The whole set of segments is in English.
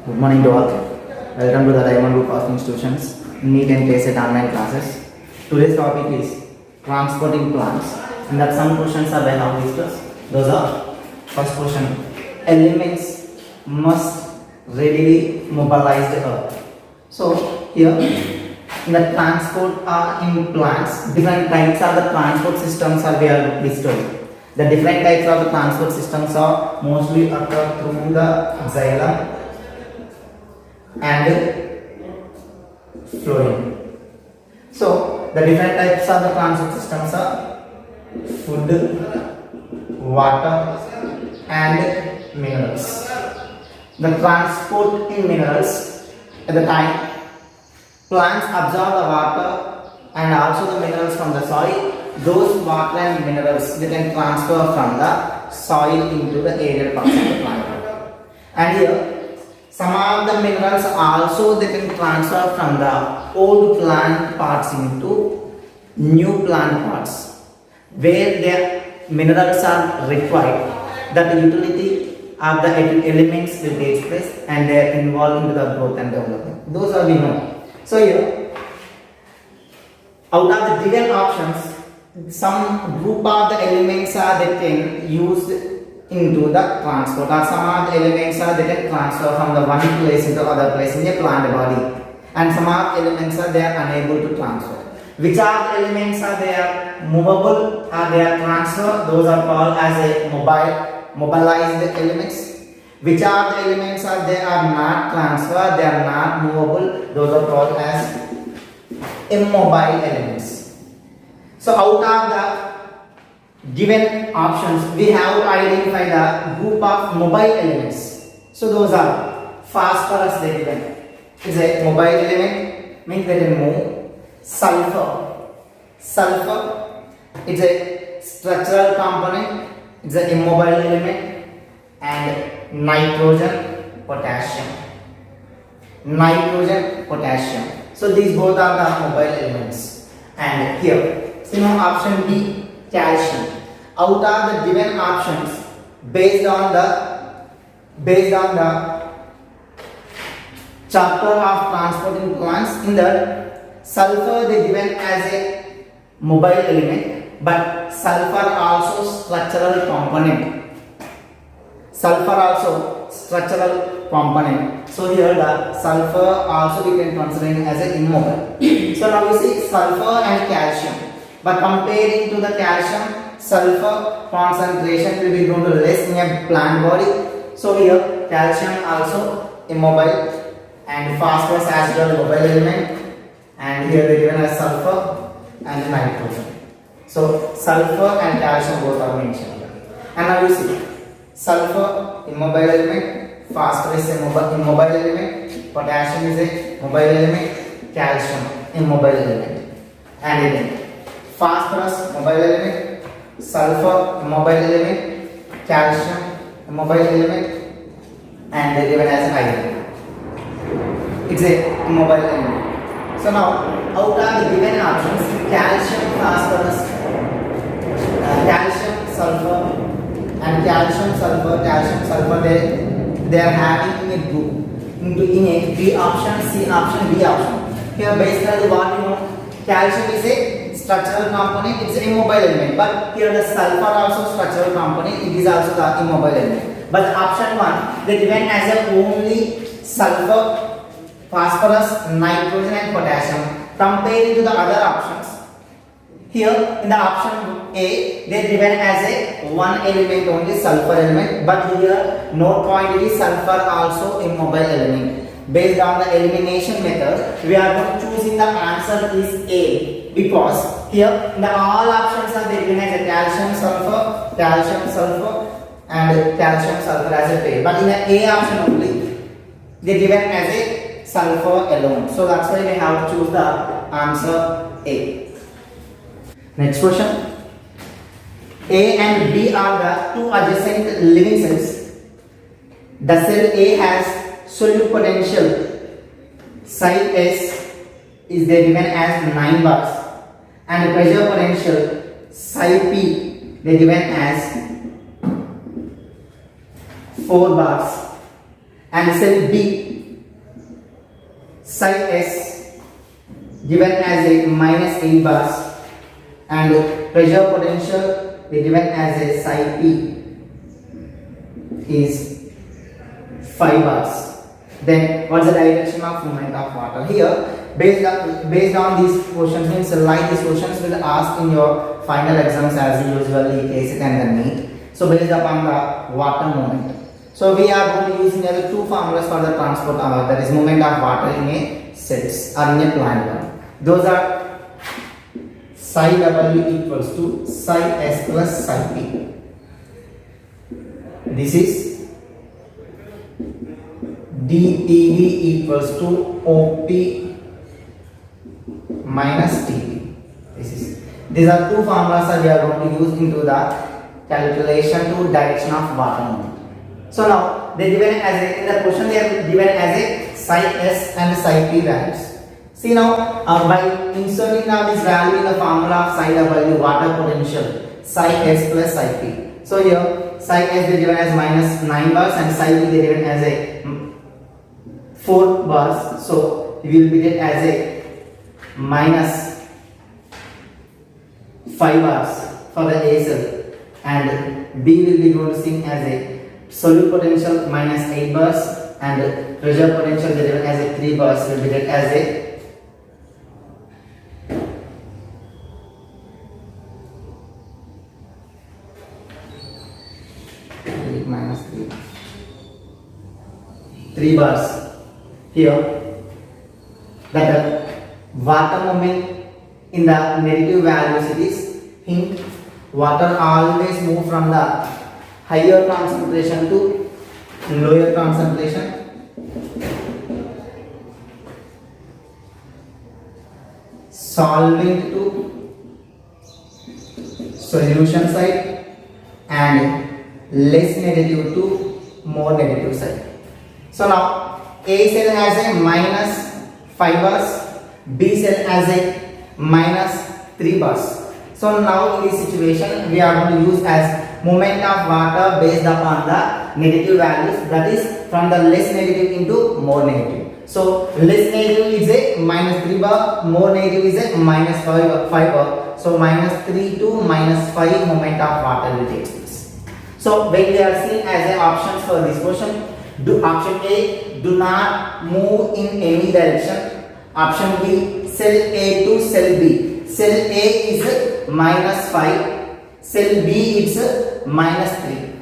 Good morning to all. Welcome to the Diamond Group of Institutions, NEET and K-CET online classes. Today's topic is transporting plants, and that some questions are by how discussed. Those are first question: elements must readily mobilize the earth. So here in the transport in plants, different types of the transport systems are there listed. The different types of the transport systems are mostly occur through the xylem and flowing. So the different types of the transport systems are food, water and minerals. The transport in minerals, at the time plants absorb the water and also the minerals from the soil. Those water and minerals they can transfer from the soil into the aerial parts of the plant. And here some of the minerals also they can transfer from the old plant parts into new plant parts where their minerals are required. That utility of the elements will take place and they are involved into the growth and development. Those are we know. So here out of the given options, some group of the elements are they can use into the transport, or some of the elements are they can transfer from the one place into other place in a plant body, and some of the elements are they are unable to transfer. Which are the elements are they are movable or they are transfer? Those are called as a mobilized elements. Which are the elements are they are not transfer, they are not movable? Those are called as immobile elements. So out of the given options, we have to identify the group of mobile elements. So those are phosphorus they given. It's a mobile element, means they can move. Sulfur, it's a structural component, it's an immobile element. And nitrogen, potassium. So these both are the mobile elements. And here option B, calcium. Out of the given options, based on the chapter of transporting plants, in that sulfur they given as a mobile element, but sulfur also structural component. So here the sulfur also we can consider as an immobile. So now we see sulfur and calcium. But comparing to the calcium, sulfur concentration will be going to less in a plant body. So here calcium also immobile and phosphorus as well mobile element, and here they given as sulfur and nitrogen. So sulfur and calcium both are mentioned. And now you see sulfur immobile element, phosphorus immobile element, potassium is a mobile element, calcium immobile element. And again phosphorus mobile element, sulfur immobile element, calcium immobile element, and they given as iron. It's a immobile element. So now out of the given options, calcium, phosphorus, calcium, sulfur, and calcium, sulfur, they are having in a group in a B option, C option, D option. Here based on what you know, calcium is a structural component, it's an immobile element, but here the sulfur also structural component, it is also the immobile element. But option 1 they given as a only sulfur, phosphorus, nitrogen and potassium. Comparing to the other options, here in the option A they given as a one element only, sulfur element, but here note point is sulfur also immobile element. Based on the elimination method, we are going to choosing the answer is A, because here in the all options are they given as a calcium, sulfur, and calcium, sulfur as a pair. But in the A option only, they given as a sulfur alone. So that's why we have to choose the answer A. Next question. A and B are the two adjacent living cells. The cell A has solute potential psi S is there given as 9 bars, and pressure potential psi P they given as 4 bars, and cell B psi S given as a minus 8 bars and pressure potential is given as a psi P is 5 bars. Then what's the direction of movement of water? Here based on these questions, means like these questions will ask in your final exams as usually K-CET and the NEET. So based upon the water movement, so we are going to using other two formulas for the transport, that is movement of water in a sets or in a plant one. Those are psi W equals to psi S plus psi P. This is dPV equals to OP minus TP. These are two formulas that we are going to use into the calculation to direction of water movement. So now they given as a, in the question they are given as a psi S and psi P values. See now by inserting now this value in the formula of psi W water potential psi S plus psi P. So here psi S they given as minus 9 bars and psi P they given as a 4 bars. So we will be get as a minus 5 bars for the A cell and B will be going to sing as a solute potential minus 8 bars and pressure potential given as a 3 bars will be get as a minus 3 bars. Here that the water movement in the negative values it is hint water always move from the higher concentration to lower concentration, solvent to solution side and less negative to more negative side. So now A cell has a minus 5 bars, B cell has a minus 3 bars. So now in this situation we are going to use as movement of water based upon the negative values, that is from the less negative into more negative. So less negative is a minus 3 bar, more negative is a minus 5 bar. So minus 3 to minus 5 movement of water will take place. So when we are seeing as a options for this question, do option A, do not move in any direction. Option B, cell A to cell B. Cell A is minus 5, cell B is minus 3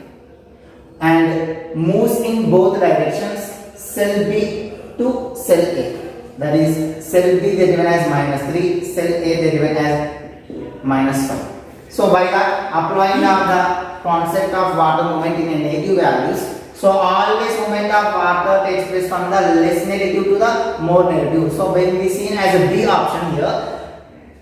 and moves in both directions, cell B to cell A. That is cell B they given as minus 3, cell A they given as minus 5. So by that applying of the concept of water movement in a negative values, so always movement of water takes place from the less negative to the more negative. So when we see as a B option here,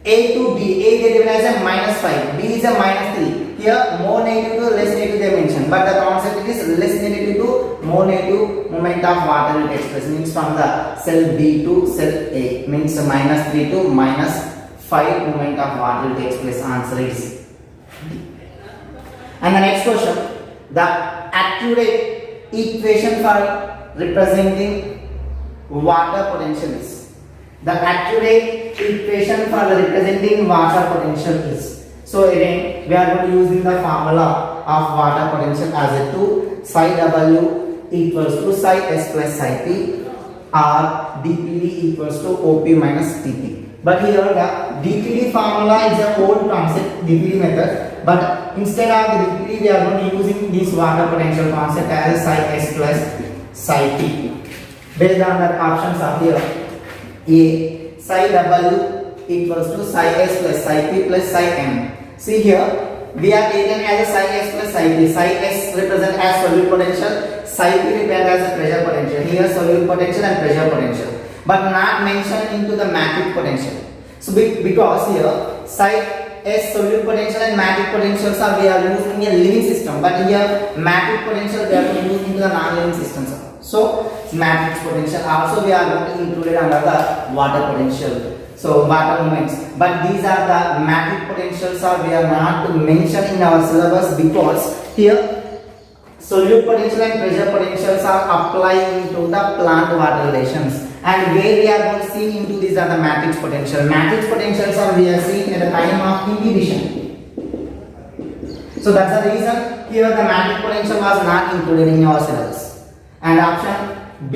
A to B, A they given as a minus 5, B is a minus 3. Here more negative to less negative they mentioned, but the concept is less negative to more negative movement of water will take place, means from the cell B to cell A, means minus 3 to minus 5 movement of water will take place. Answer is D. And the next question, the accurate equation for representing water potential is, the accurate equation for representing water potential is, so again we are going to using the formula of water potential as a 2 psi W equals to psi S plus psi P or dPV equals to OP minus TP. But here the dPV formula is an old concept, dPV method, but instead of the dPV we are going to using this water potential concept as psi S plus psi P. Based on that options are here. A, psi W equals to psi S plus psi P plus psi M. See here we are taken as a psi S plus psi P. Psi S represent as solute potential, psi P represent as a pressure potential. Here solute potential and pressure potential, but not mentioned into the matrix potential. So because here psi S solute potential and matrix potentials are we are using in a living system, but here matrix potential we are going to use into the non-living systems. So matrix potential also we are going to include it under the water potential. So water movements, but these are the matrix potentials are we are not to mention in our syllabus, because here solute potential and pressure potentials are applied into the plant water relations. And where we are going to see into these are the matrix potential. Matrix potentials are we are seeing at the time of inhibition. So that's the reason here the matrix potential was not included in your syllabus. And option B,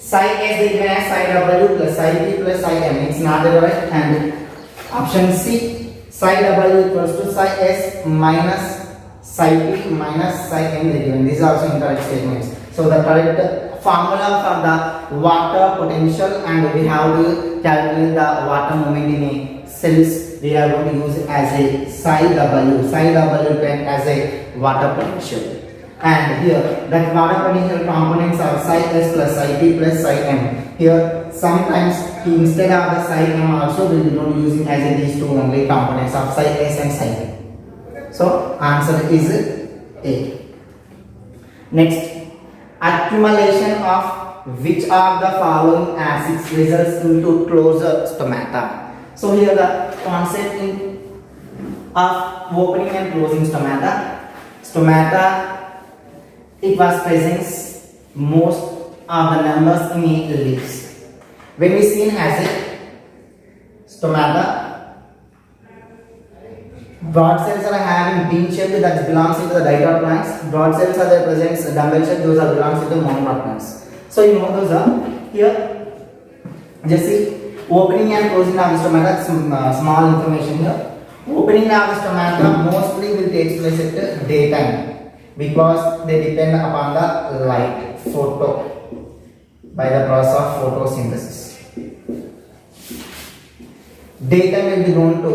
psi S is given as psi W plus psi P plus psi M. It's not the right. And option C, psi W equals to psi S minus psi P minus psi M is given. These are also incorrect statements. So the correct formula for the water potential, and we have to calculate the water movement in a cells. We are going to use as a psi W. Psi W taken as a water potential. And here that water potential components are psi S plus psi P plus psi M. Here sometimes instead of the psi M also we will be using as a these two only components of psi S and psi P. So answer is A. Next, accumulation of which of the following acids results into closure stomata. So here the concept of opening and closing stomata. Stomata, it was presents most of the numbers in a leaves. When we seen as a stomata, broad cells are having bean shaped, that belongs into the diploid plants. Broad cells are there presents dumbbell shaped, those are belongs to the monopod plants. So you know those are here. Just see opening and closing of the stomata. Small information here. Opening of the stomata mostly will take place at daytime because they depend upon the light, photo, by the process of photosynthesis. Daytime will be known to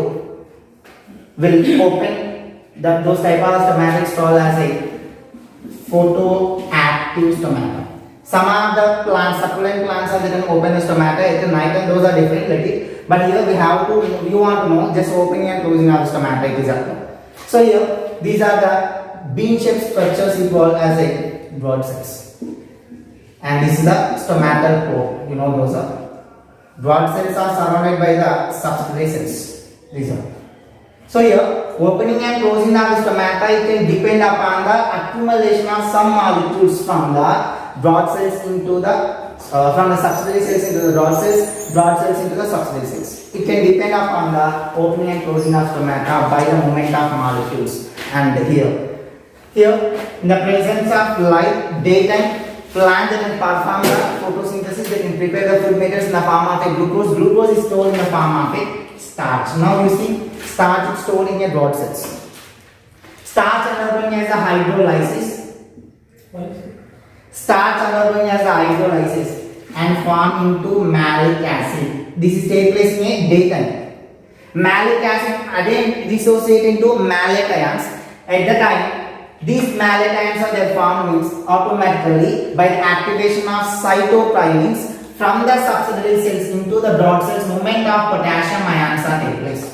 will open that those type of stomatics called as a photoactive stomata. Some of the plants, succulent plants are they can open the stomata at night, and those are different. But here we have to, you want to know just opening and closing of the stomata it is up. So here these are the bean shaped structures we call as a broad cells, and this is the stomatal pore. You know those are broad cells are surrounded by the subsidiary cells. These are. So here, opening and closing of the stomata, it can depend upon the accumulation of some molecules from the broad cells into the from the subsidiary cells into the broad cells into the subsidiary cells. It can depend upon the opening and closing of stomata by the movement of molecules. And here in the presence of light, daytime, plant that can perform the photosynthesis, they can prepare the food matters in the form of a glucose. Glucose is stored in the form of a starch. Now you see, starch is stored in a broad cells. Starch undergoing as a hydrolysis. Starch undergoing as a hydrolysis and form into malic acid. This is take place in a daytime. Malic acid again dissociate into malate ions. At the time, these malate ions are their formed means automatically by the activation of cytokinins from the subsidiary cells into the broad cells, movement of potassium ions are take place.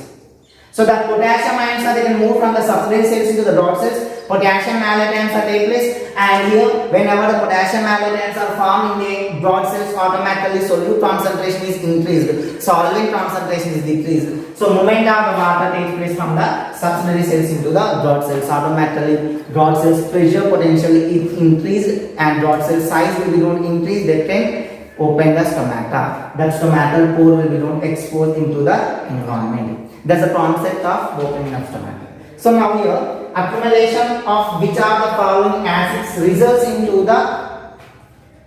So the potassium ions are they can move from the subsidiary cells into the broad cells. Potassium malate ions are take place, and here whenever the potassium malate ions are formed in the broad cells, automatically solute concentration is increased, solvent concentration is decreased. So movement of the water takes place from the subsidiary cells into the broad cells. Automatically broad cells pressure potential is increased and broad cell size will be not increased. They can open the stomata. That stomatal pore will be not exposed into the environment. That's the concept of opening of stomata. So now here, accumulation of which are the following acids results into the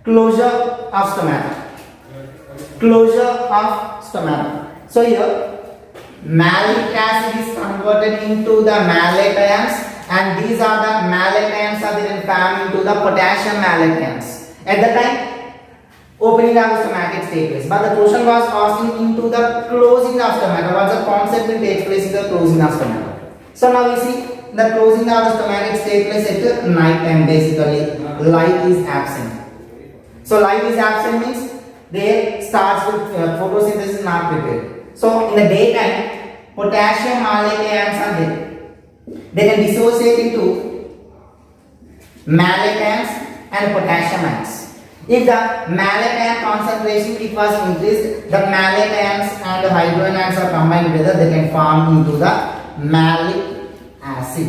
closure of stomata. Closure of stomata. So here, malic acid is converted into the malate ions, and these are the malate ions are then formed into the potassium malate ions. At the time, opening of stomatics take place, but the question was asking into the closing of stomata. What's the concept will take place in the closing of stomata? So now we see the closing of the stomatics take place at night time. Basically, light is absent. So light is absent means there starts with photosynthesis not prepared. So in the daytime, potassium malate ions are there. They can dissociate into malate ions and potassium ions. If the malate ion concentration it was increased, the malate ions and the hydrogen ions are combined together, they can form into the malic acid.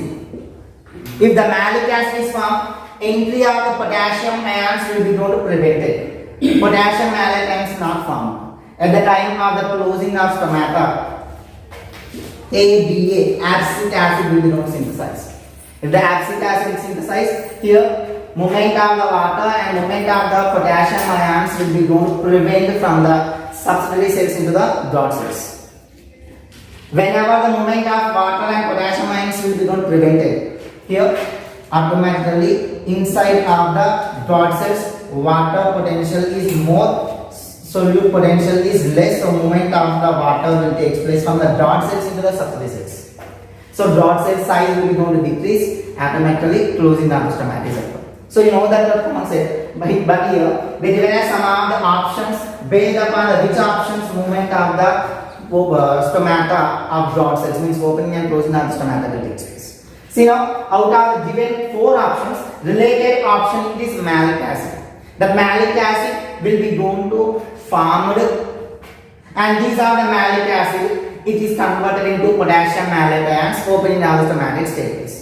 If the malic acid is formed, entry of the potassium ions will be going to prevented. Potassium malate ions not formed. At the time of the closing of stomata, ADA, acetic acid will be not synthesized. If the acetic acid is synthesized, here movement of the water and movement of the potassium ions will be going to prevent from the subsidiary cells into the blood cells. Whenever the movement of water and potassium ions will be going to prevented, here automatically inside of the blood cells water potential is more, solute potential is less, so movement of the water will take place from the blood cells into the subsidiary cells. So blood cell size will be going to decrease, automatically closing down the stomata is occur. So you know that the concept, but here they given us some of the options based upon the which options movement of the stomata of blood cells, means opening and closing of the stomata will take place. See now, out of the given 4 options, related option is malic acid. The malic acid will be going to formed, and these are the malic acid. It is converted into potassium malate ions, opening of the stomata take place.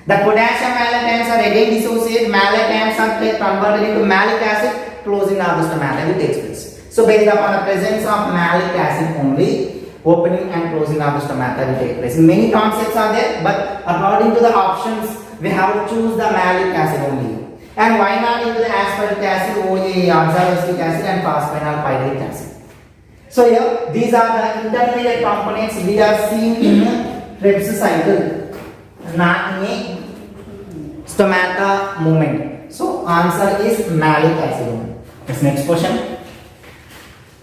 The potassium malate ions are again dissociated, malate ions are converted into malic acid, closing of the stomata will take place. So based upon the presence of malic acid only, opening and closing of the stomata will take place. Many concepts are there, but according to the options, we have to choose the malic acid only. And why not into the aspartic acid, OA, oxaloacetic acid and phosphoenol pyruvic acid. So here, these are the intermediate components we are seeing in Krebs cycle, not in a stomata movement. So answer is malic acid. Yes, next question.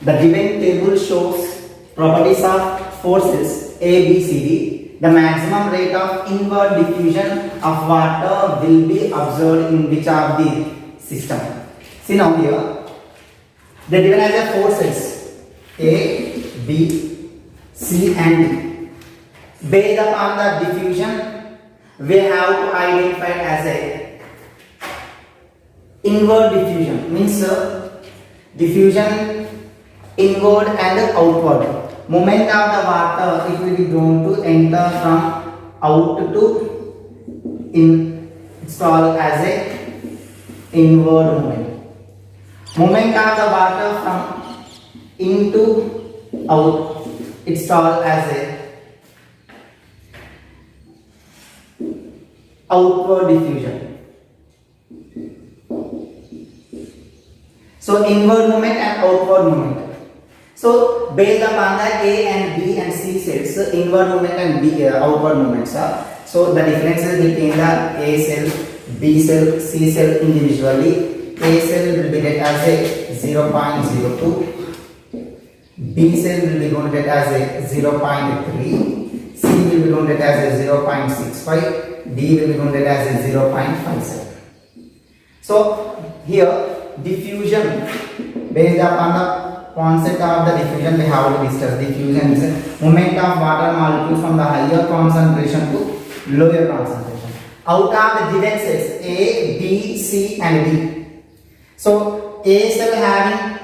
The given table shows properties of forces A, B, C, D. The maximum rate of inward diffusion of water will be observed in which of the system? See now here, they given as a forces A, B, C and D. Based upon the diffusion, we have to identify as a inward diffusion, means diffusion inward and outward. Movement of the water, it will be going to enter from out to in. It's called as a inward movement. Movement of the water from into out, it's called as a outward diffusion. So inward movement and outward movement. So based upon the A and B and C cells, inward movement and outward movements are. So the differences between the A cell, B cell, C cell individually. A cell will be get as a 0.02, B cell will be going to get as a 0.3, C will be going to get as a 0.65, D will be going to get as a 0.57. So here diffusion, based upon the concept of the diffusion, we have to discuss. Diffusion is a movement of water molecules from the higher concentration to lower concentration out of the given cells A, B, C and D. So A cell having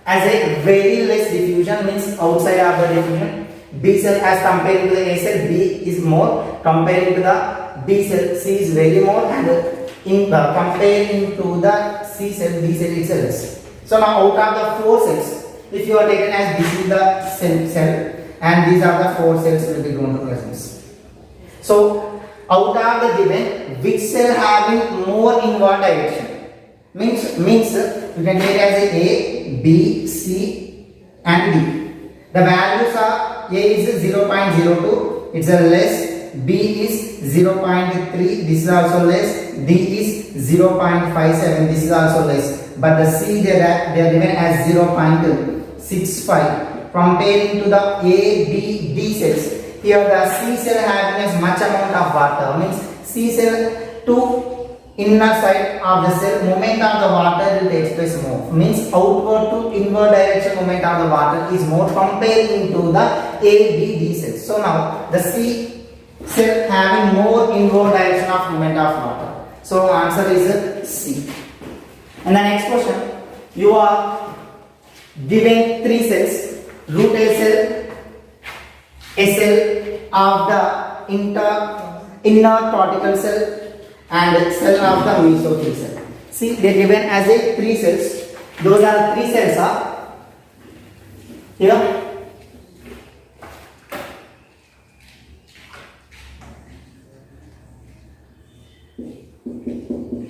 as a very less diffusion, means outside of the diffusion. B cell as compared to the A cell, B is more, comparing to the D cell, C is very more, and in comparing to the C cell, D cell is less. So now out of the 4 cells, if you are taken as this is the cell and these are the 4 cells will be going to presence. So out of the given, which cell having more inward direction? Means you can take as A, B, C and D. The values are A is 0.02, it's a less, B is 0.3, this is also less, D is 0.57, this is also less, but the C they are given as 0.65. Comparing to the A, B, D cells, here the C cell having as much amount of water, means C cell to inner side of the cell, movement of the water will take place more, means outward to inward direction movement of the water is more comparing to the A, B, D cells. So now the C cell having more inward direction of movement of water. So answer is C. And the next question, you are given 3 cells, root A cell of the inner cortical cell, and cell of the mesophyll cell. See, they are given as a 3 cells. Those are 3 cells are here.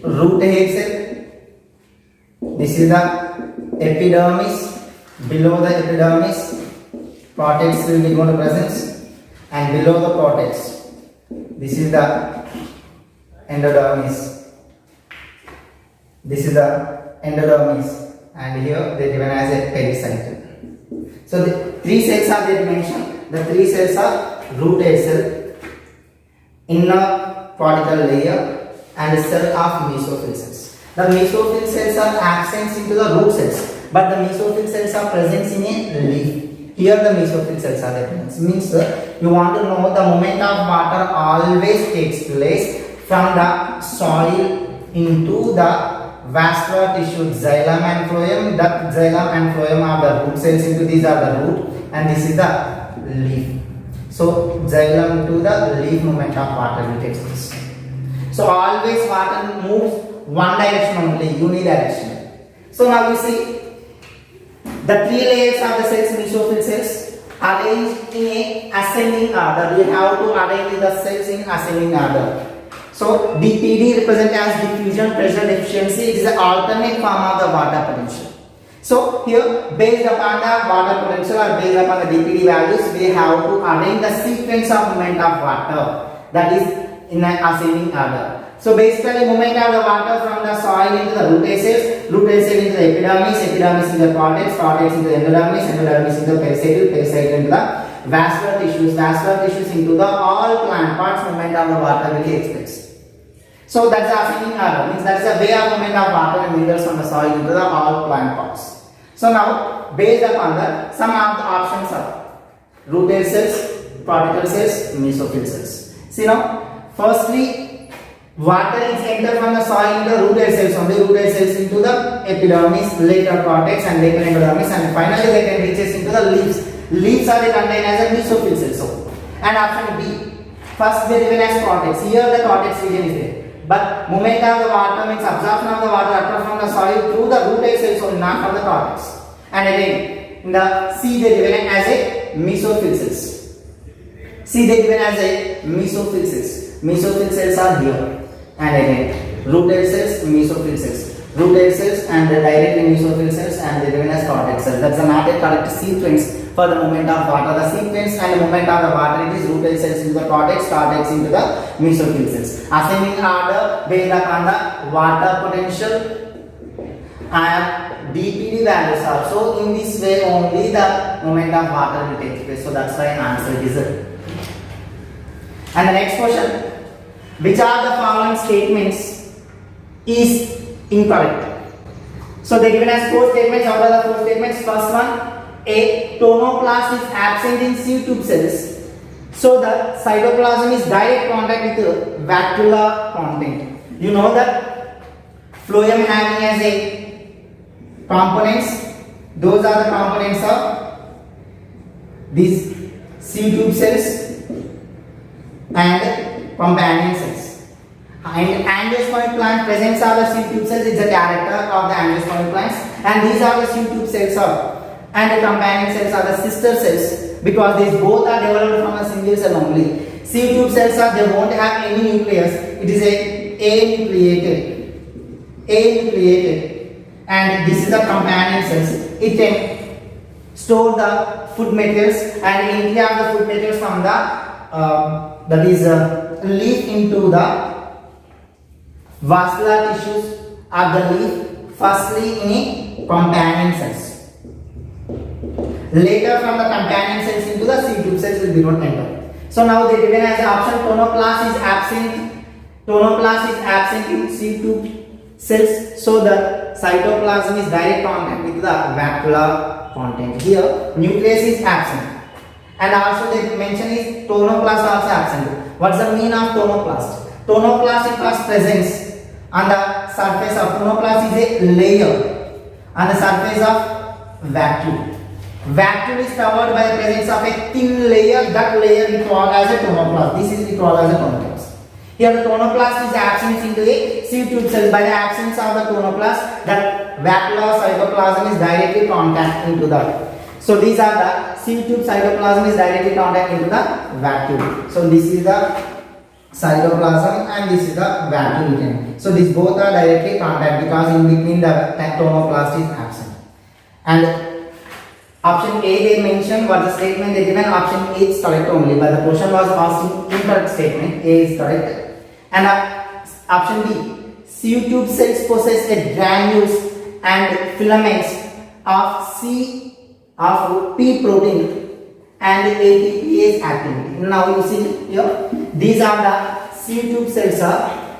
Root hair cell. This is the epidermis. Below the epidermis, cortex will be going to presence, and below the cortex, this is the endodermis. This is the endodermis, and here they are given as a pericycle. So the 3 cells are there mentioned. The 3 cells are root hair cell, inner cortical layer, and cell of mesophyll cells. The mesophyll cells are absent into the root cells, but the mesophyll cells are present in a leaf. Here the mesophyll cells are there. Means you want to know the movement of water always takes place from the soil into the vascular tissue, xylem and phloem. That xylem and phloem are the root cells into these are the root, and this is the leaf. So xylem to the leaf movement of water will take place. So always water moves one direction only, unidirectional. So now you see the 3 layers of the cells, mesophyll cells, arranged in a ascending order. We have to arrange the cells in ascending order. So DPD represents as diffusion pressure deficiency. It is an alternate form of the water potential. So here, based upon the water potential or based upon the DPD values, we have to arrange the sequence of movement of water, that is in an ascending order. So basically, movement of the water from the soil into the root hair cells, root hair cells into the epidermis, epidermis into the cortex, cortex into the endodermis, endodermis into the pericycle, pericycle into the vascular tissues into the all plant parts. Movement of the water will take place. So that's the ascending order. Means that's the way of movement of water and minerals from the soil into the all plant parts. So now, based upon that, some of the options are root hair cells, cortical cells, mesophyll cells. See now, firstly, water is entered from the soil into the root hair cells only, root hair cells into the epidermis, later cortex, and later endodermis, and finally they can reaches into the leaves. Leaves are contained as a mesophyll cell. So, and option B, first they are given as cortex. Here the cortex region is there. But movement of the water means absorption of the water occurs from the soil through the root hair cells only, not from the cortex. And again, in the C they are given as a mesophyll cells. C they are given as a mesophyll cells. Mesophyll cells are here. And again, root hair cells, mesophyll cells. Root hair cells and directly mesophyll cells, and they are given as cortex cells. That's not a correct sequence for the movement of water. The sequence and the movement of the water, it is root hair cells into the cortex, cortex into the mesophyll cells. Ascending order based upon the water potential and DPD values also. In this way only the movement of water will take place. So that's why answer is it. And the next question. Which are the following statements is incorrect? So they given as 4 statements. Out of the 4 statements, first one, a tonoplast is absent in sieve tube cells. So the cytoplasm is direct contact with vacuolar content. You know that phloem having as a components. Those are the components of these sieve tube cells and companion cells. And angiospermic plant presents are the sieve tube cells. It's the character of the angiospermic plants, and these are the sieve tube cells and the companion cells are the sister cells, because these both are developed from a single cell only. Sieve tube cells are, they won't have any nucleus. It is a nucleated, and this is the companion cells. It can store the food materials and entry of the food materials from the that is leaf into the vascular tissues of the leaf, firstly in a companion cells. Later from the companion cells into the sieve tube cells will be not enter. So now they given as an option tonoplast is absent. Tonoplast is absent in sieve tube cells. So the cytoplasm is direct contact with the vacuolar content. Here nucleus is absent. And also they mention is tonoplast also absent. What's the meaning of tonoplast? Tonoplast first presence on the surface of tonoplast is a layer on the surface of vacuole. Vacuole is covered by the presence of a thin layer. That layer we call as a tonoplast. This is we call as a tonoplast. Here the tonoplast is absent into a sieve tube cell. By the absence of the tonoplast, the vacuolar cytoplasm is directly contact into the. So these are the sieve tube cytoplasm is directly contact into the vacuole. So this is the cytoplasm and this is the vacuole. So these both are directly contact because in between the tonoplast is absent. And option A they mentioned what the statement they given. Option A is correct only, but the question was asked in incorrect statement. A is correct. And option B, sieve tube cells possess a granules and filaments of P protein and ATPase activity. Now you see here, these are the sieve tube cells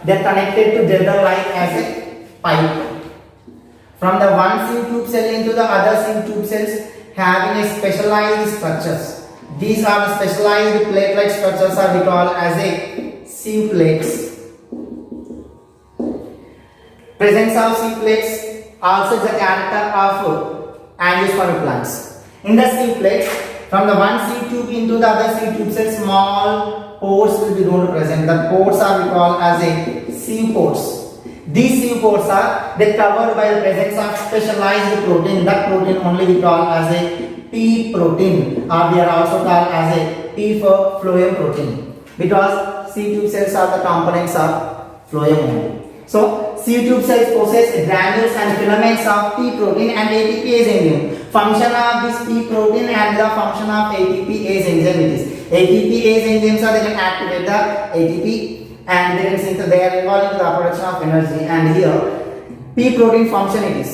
they are connected together like as a pipe. From the one sieve tube cell into the other sieve tube cells having a specialized structures. These are the specialized plate-like structures are we call as a sieve plates. Presence of sieve plates also is a character of angiospermic plants. In the sieve plates, from the one sieve tube into the other sieve tube cell, small pores will be going to present. The pores are we call as a sieve pores. These sieve pores are they covered by the presence of specialized protein. That protein only we call as a P protein, or we are also called as a P for phloem protein, because sieve tube cells are the components of phloem only. So sieve tube cells possess granules and filaments of P protein and ATPase enzyme. Function of this P protein and the function of ATPase enzyme it is. ATPase enzymes are they can activate the ATP and they can synthesize. They are involved in the production of energy. And here P protein function it is.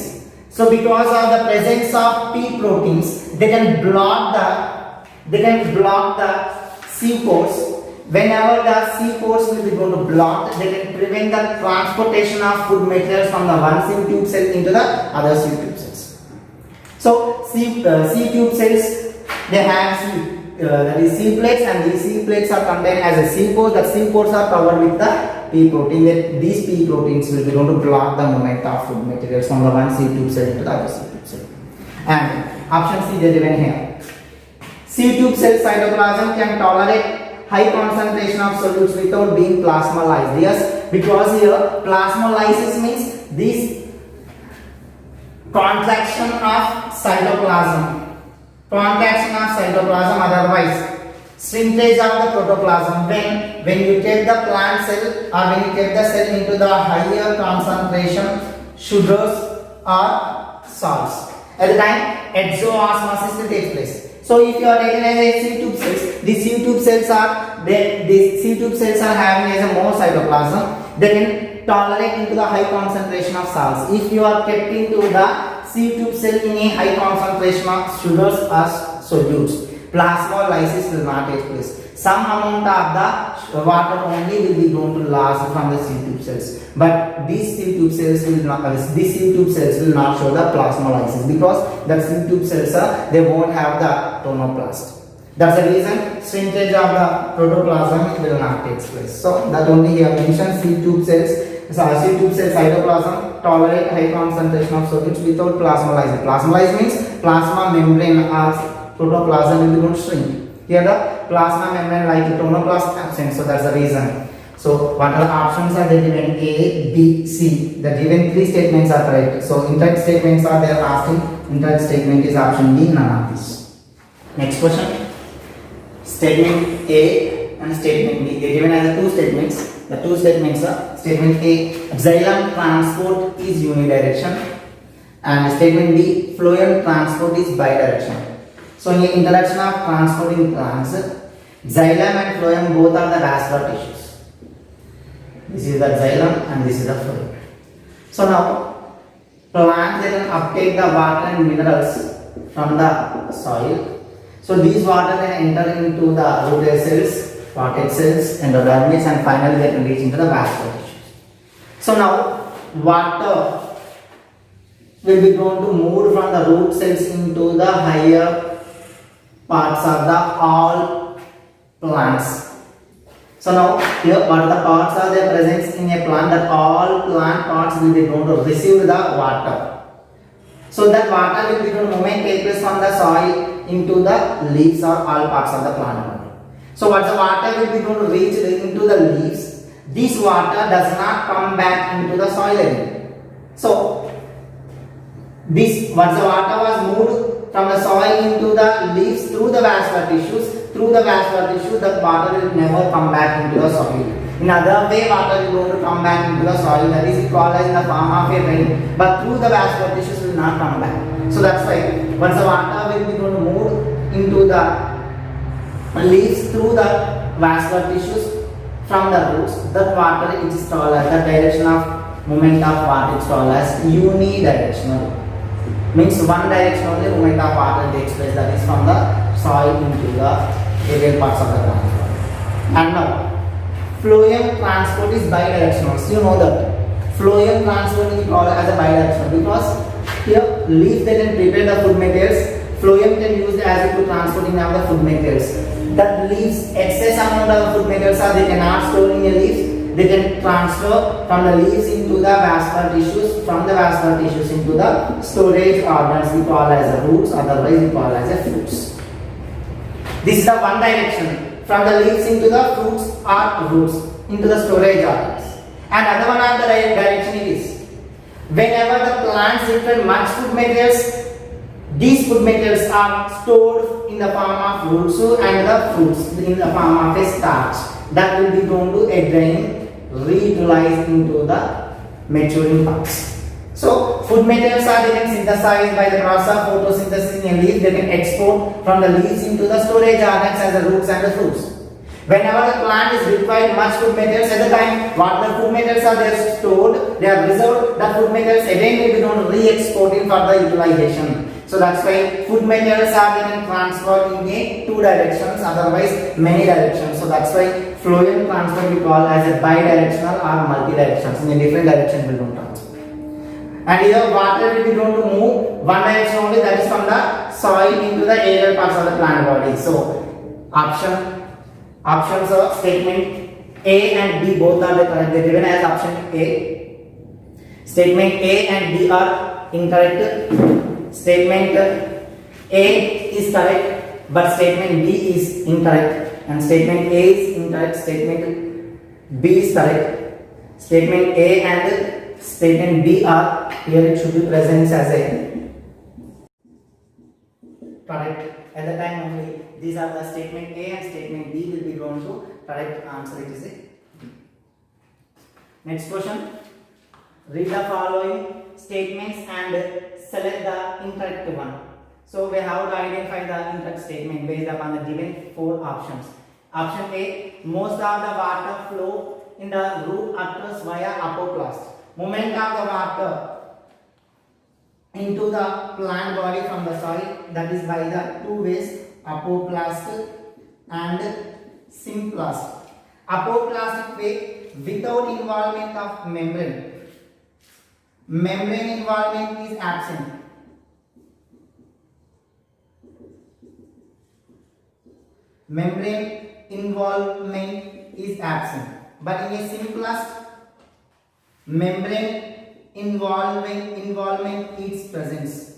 So because of the presence of P proteins, they can block the sieve pores. Whenever the sieve pores will be going to block, they can prevent the transportation of food materials from the one sieve tube cell into the other sieve tube cells. So sieve tube cells they have that is sieve plates, and these sieve plates are contained as a sieve pores. The sieve pores are covered with the P protein. That these P proteins will be going to block the movement of food materials from the one sieve tube cell into the other sieve tube cell. And option C they given here. Sieve tube cell cytoplasm can tolerate high concentration of solutes without being plasmolyzed. Yes, because here plasmolysis means this contraction of cytoplasm. Otherwise shrinkage of the protoplasm. When you take the plant cell or when you take the cell into the higher concentration sugars or salts, at the time exoosmosis will take place. So if you are taking as a sieve tube cells, these sieve tube cells are having as a more cytoplasm. They can tolerate into the high concentration of salts. If you are kept into the sieve tube cell in a high concentration of sugars or solutes, plasmolysis will not take place. Some amount of the water only will be going to last from the sieve tube cells, but these sieve tube cells will not show the plasmolysis, because the sieve tube cells they won't have the tonoplast. That's the reason shrinkage of the protoplasm will not take place. So that only here mentioned sieve tube cells. Sieve tube cell cytoplasm tolerate high concentration of solutes without plasmolysis. Plasmolysis means plasma membrane or protoplasm will be going to shrink. Here the plasma membrane like the tonoplast absent, so that's the reason. So what are the options are they given? A, B, C. The given three statements are correct. So incorrect statements are they are asking. Incorrect statement is option B, none of this. Next question. Statement A and statement B. They are given as two statements. The two statements are statement A, xylem transport is unidirectional, and statement B, phloem transport is bidirectional. So in the introduction of transporting plants, xylem and phloem both are the vascular tissues. This is the xylem and this is the phloem. So now plants they can uptake the water and minerals from the soil. So these water can enter into the root hair cells, potted cells, endodermis, and finally they can reach into the vascular tissues. So now water will be going to move from the root cells into the higher parts of the all plants. So now here what are the parts are there present in a plant? That all plant parts will be going to receive the water. So that water will be going to movement take place from the soil into the leaves or all parts of the plant. So what the water will be going to reach into the leaves, this water does not come back into the soil again. So this once the water was moved from the soil into the leaves through the vascular tissues, the water will never come back into the soil. In other way, water is going to come back into the soil, that is called as in the form of a rain, but through the vascular tissues will not come back. So that's why once the water will be going to move into the leaves through the vascular tissues from the roots, that water is called as the direction of movement of water is called as unidirectional. Means one direction only movement of water takes place, that is from the soil into the aerial parts of the plant. And now phloem transport is bidirectional. So you know that phloem transport is called as a bidirectional because here leaf they can prepare the food materials, phloem can use as to transporting of the food materials. That leaves excess amount of food materials are they cannot store in a leaf, they can transfer from the leaves into the vascular tissues, from the vascular tissues into the storage organs we call as the roots, otherwise we call as the fruits. This is the one direction, from the leaves into the fruits or roots into the storage organs. And other one of the direction is whenever the plants require much food materials, these food materials are stored in the form of roots and the fruits in the form of a starch that will be going to again reutilized into the maturing parts. So food materials are they can synthesized by the process of photosynthesis in a leaf. They can export from the leaves into the storage organs as the roots and the fruits. Whenever the plant is required much food materials at the time, what the food materials are there stored, they are reserved. The food materials again will be going to re-exported for the utilization. So that's why food materials are then transferred in a two directions, otherwise many directions. So that's why phloem transfer we call as a bidirectional or multi-directions. In a different direction we don't transfer. And here water will be going to move one direction only, that is from the soil into the aerial parts of the plant body. So options are statement A and B both are the correct. They are given as option A. Statement A and B are incorrect. Statement A is correct, but statement B is incorrect. And statement A is incorrect. Statement B is correct. Statement A and statement B are here. It should be present as a correct. At the time only, these are the statement A and statement B will be going to correct answer. It is a next question. Read the following statements and select the incorrect one. So we have to identify the incorrect statement based upon the given four options. Option A: most of the water flow in the root occurs via apoplast. Movement of the water into the plant body from the soil, that is by the two ways, apoplast and symplast. Apoplastic way without involvement of membrane. Membrane involvement is absent. Membrane involvement is absent. But in a symplast, membrane involvement is presence.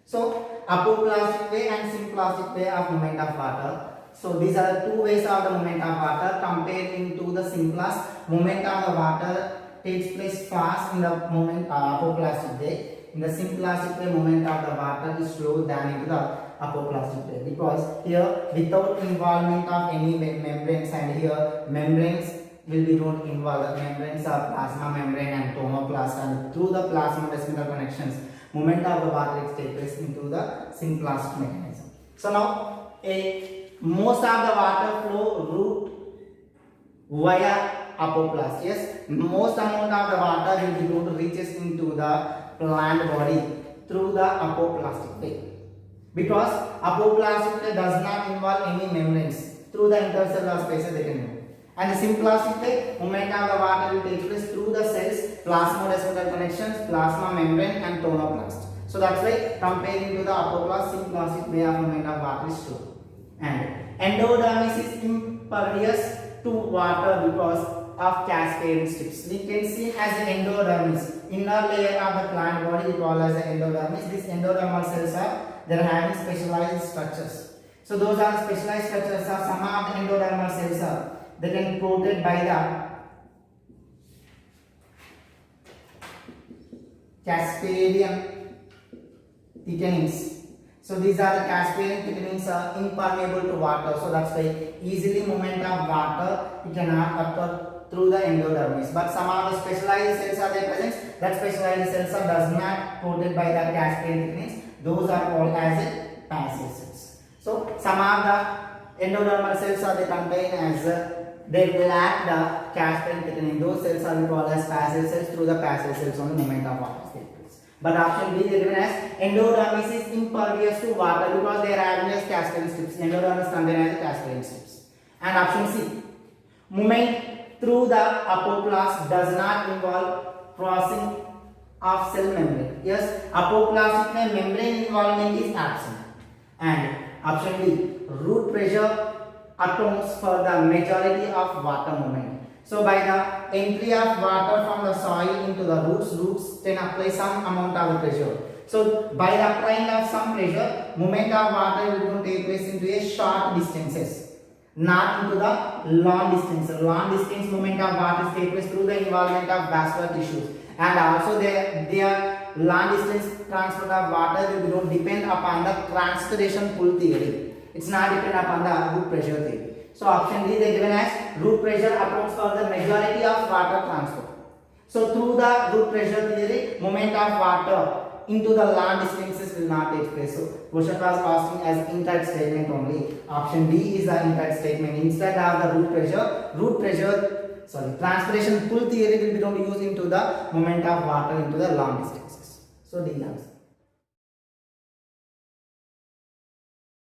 So apoplastic way and symplastic way of movement of water. So these are the two ways of the movement of water. Compared into the symplast, movement of the water takes place fast in the apoplastic way. In the symplastic way, movement of the water is slow than into the apoplastic way, because here without involvement of any membranes, and here membranes will be not involved. The membranes are plasma membrane and tomoplast, and through the plasma-vesicle connections, movement of the water takes place into the symplast mechanism. So now most of the water flow route via apoplast. Yes, most amount of the water will be going to reaches into the plant body through the apoplastic way, because apoplastic way does not involve any membranes. Through the intercellular spaces they can move. And the symplastic way, movement of the water will take place through the cells, plasmodesmatal connections, plasma membrane and tonoplast. So that's why comparing to the apoplast, symplastic way of movement of water is slow. And endodermis is impervious to water because of cascade strips. We can see as the endodermis, inner layer of the plant body we call as the endodermis. These endodermal cells are having specialized structures. So those are specialized structures. Some of the endodermal cells they can be coated by the Casparian thickenings. So these are the Casparian thickenings are impermeable to water. So that's why easily movement of water it cannot occur through the endodermis. But some of the specialized cells are there present. That specialized cells are does not coated by the Casparian thickenings. Those are called as a passive cells. So some of the endodermal cells are they contain as they lack the Casparian thickening. Those cells are called as passive cells. Through the passive cells only movement of water takes place. But option B is given as endodermis is impervious to water because they are having as Casparian strips. Endodermis contain as Casparian strips. And option C, movement through the apoplasm does not involve crossing of cell membrane. Yes, apoplastic membrane involvement is absent. And option D, root pressure accounts for the majority of water movement. So by the entry of water from the soil into the roots can apply some amount of pressure. So by the applying of some pressure, movement of water will take place into a short distances, not into the long distance. Long distance movement of water take place through the involvement of vascular tissues, and also their long distance transport of water will depend upon the transpiration pull theory. It's not depend upon the root pressure theory. So option D they given as root pressure accounts for the majority of water transport. So through the root pressure theory, movement of water into the long distances will not take place. So question was asking as incorrect statement only. Option D is the incorrect statement. Instead of the transpiration pull theory will be used into the movement of water into the long distances. So D answer.